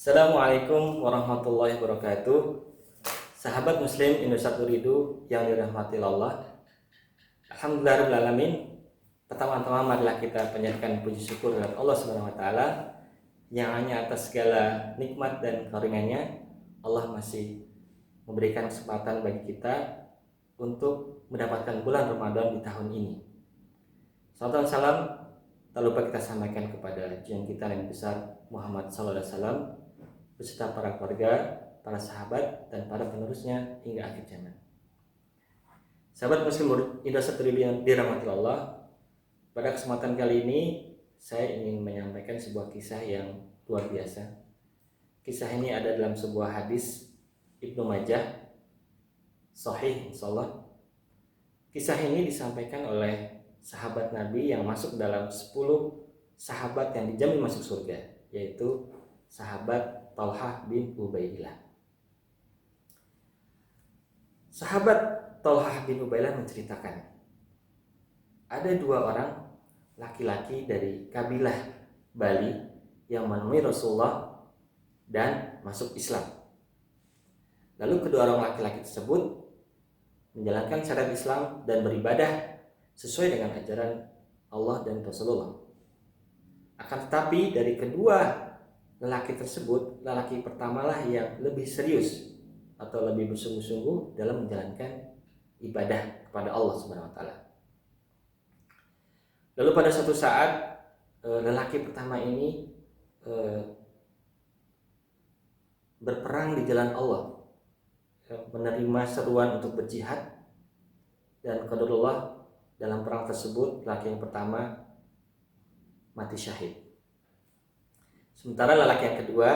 Assalamualaikum warahmatullahi wabarakatuh. Sahabat Muslim Indonesia Turidu yang dirahmati Allah. Alhamdulillahirrahmanirrahim. Pertama-tama marilah kita panjatkan puji syukur kepada Allah Subhanahu wa taala yang hanya atas segala nikmat dan karunia-Nya Allah masih memberikan kesempatan bagi kita untuk mendapatkan bulan Ramadan di tahun ini. Salam salam tak lupa kita sampaikan kepada junjungan kita Nabi besar Muhammad sallallahu alaihi wasallam beserta para keluarga, para sahabat, dan para penerusnya hingga akhir zaman. Sahabat Muslim Indonesia Turidu yang dirahmati Allah, pada kesempatan kali ini saya ingin menyampaikan sebuah kisah yang luar biasa. Kisah ini ada dalam sebuah hadis Ibnu Majah, Sahih insyaallah. Kisah ini disampaikan oleh sahabat Nabi yang masuk dalam 10 sahabat yang dijamin masuk surga, yaitu sahabat Thalhah bin Ubaidillah. Sahabat Thalhah bin Ubaidillah menceritakan, ada 2 orang laki-laki dari kabilah Bali yang menemui Rasulullah dan masuk Islam. Lalu kedua orang laki-laki tersebut menjalankan syariat Islam dan beribadah sesuai dengan ajaran Allah dan Rasulullah. Akan tetapi dari kedua lelaki tersebut, lelaki pertamalah yang lebih serius atau lebih bersungguh-sungguh dalam menjalankan ibadah kepada Allah Subhanahu wa taala. Lalu pada suatu saat lelaki pertama ini berperang di jalan Allah, menerima seruan untuk berjihad, dan qadarullah dalam perang tersebut lelaki yang pertama mati syahid. Sementara lelaki yang kedua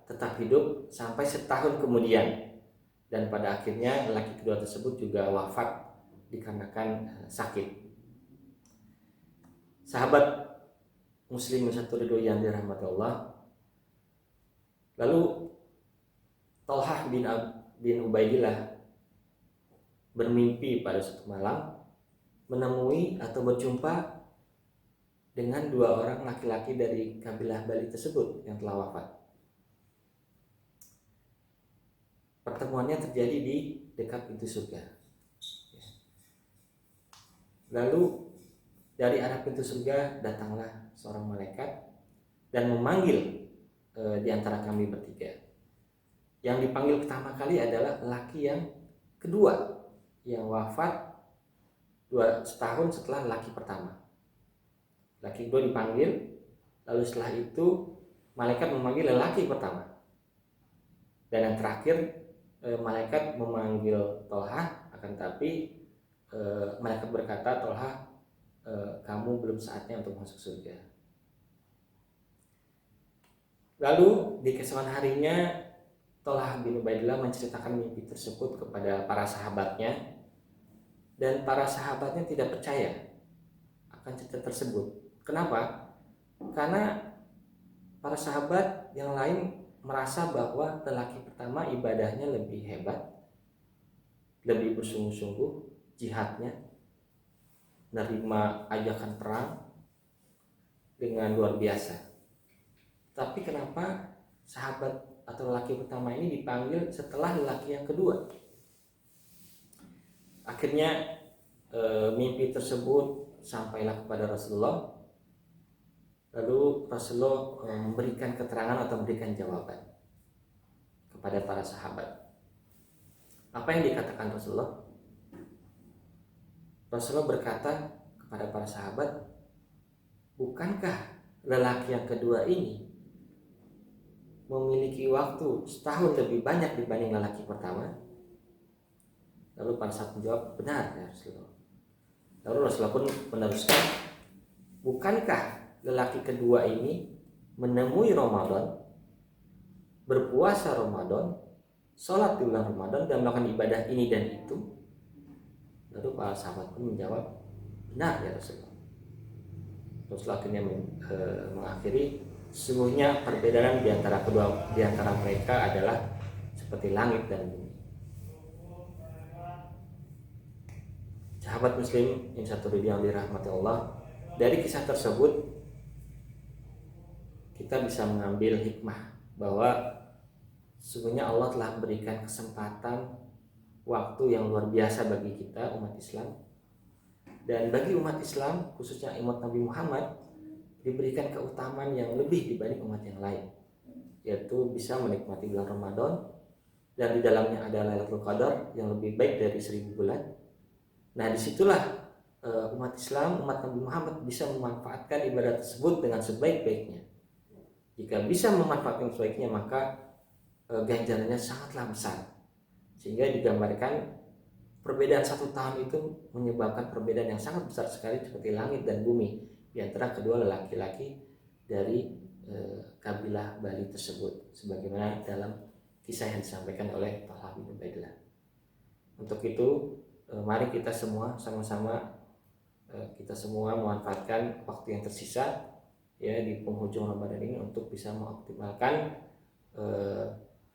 tetap hidup sampai setahun kemudian, dan pada akhirnya lelaki kedua tersebut juga wafat dikarenakan sakit. Sahabat Muslim satu ridho yang dirahmati Allah, lalu Thalhah bin Ubaidillah bermimpi pada suatu malam menemui atau berjumpa dengan 2 orang laki-laki dari kabilah Bali tersebut yang telah wafat. Pertemuannya terjadi di dekat pintu surga. Lalu dari arah pintu surga datanglah seorang malaikat dan memanggil di antara kami bertiga. Yang dipanggil pertama kali adalah laki yang kedua yang wafat 2 tahun setelah laki pertama. Laki kedua dipanggil, lalu setelah itu malaikat memanggil lelaki pertama. Dan yang terakhir malaikat memanggil Thalhah, akan tapi malaikat berkata, Thalhah, kamu belum saatnya untuk masuk surga. Lalu di keesokan harinya Thalhah bin Ubaidillah menceritakan mimpi tersebut kepada para sahabatnya, dan para sahabatnya tidak percaya akan cerita tersebut. Kenapa? Karena para sahabat yang lain merasa bahwa lelaki pertama ibadahnya lebih hebat, lebih bersungguh-sungguh jihadnya, menerima ajakan perang dengan luar biasa. Tapi kenapa sahabat atau lelaki pertama ini dipanggil setelah lelaki yang kedua? Akhirnya mimpi tersebut sampailah kepada Rasulullah. Lalu Rasulullah memberikan keterangan atau memberikan jawaban kepada para sahabat. Apa yang dikatakan Rasulullah? Rasulullah berkata kepada para sahabat, bukankah lelaki yang kedua ini memiliki waktu setahun lebih banyak dibanding lelaki pertama? Lalu para sahabat menjawab, benar ya Rasulullah. Lalu Rasulullah pun meneruskan, bukankah lelaki kedua ini menemui Ramadan, berpuasa Ramadan, sholat di bulan Ramadan, dan melakukan ibadah ini dan itu? Lalu para sahabat pun menjawab, benar ya Rasulullah. Rasulullah akhirnya mengakhiri, sesungguhnya perbedaan di antara mereka adalah seperti langit dan bumi. Sahabat Muslim yang dirahmati Allah, dari kisah tersebut kita bisa mengambil hikmah bahwa sesungguhnya Allah telah memberikan kesempatan waktu yang luar biasa bagi kita umat Islam. Dan bagi umat Islam, khususnya umat Nabi Muhammad, diberikan keutamaan yang lebih dibanding umat yang lain, yaitu bisa menikmati bulan Ramadan, dan di dalamnya ada Lailatul Qadar yang lebih baik dari 1000 bulan. Nah, disitulah umat Islam, umat Nabi Muhammad bisa memanfaatkan ibadah tersebut dengan sebaik-baiknya. Jika bisa memanfaatkan sebaiknya, maka ganjarannya sangatlah besar. Sehingga digambarkan perbedaan 1 tahun itu menyebabkan perbedaan yang sangat besar sekali seperti langit dan bumi di antara kedua lelaki-laki dari kabilah Bali tersebut, sebagaimana dalam kisah yang disampaikan oleh Talha bin Ubaidillah. Untuk itu, mari kita semua sama-sama memanfaatkan waktu yang tersisa ya di penghujung Ramadan ini untuk bisa mengoptimalkan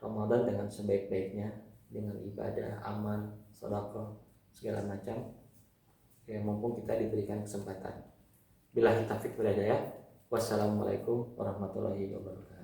Ramadan dengan sebaik-baiknya, dengan ibadah, amal, sedekah, segala macam ya, mumpung kita diberikan kesempatan. Billahi taufiq wal hidayah. Wassalamualaikum warahmatullahi wabarakatuh.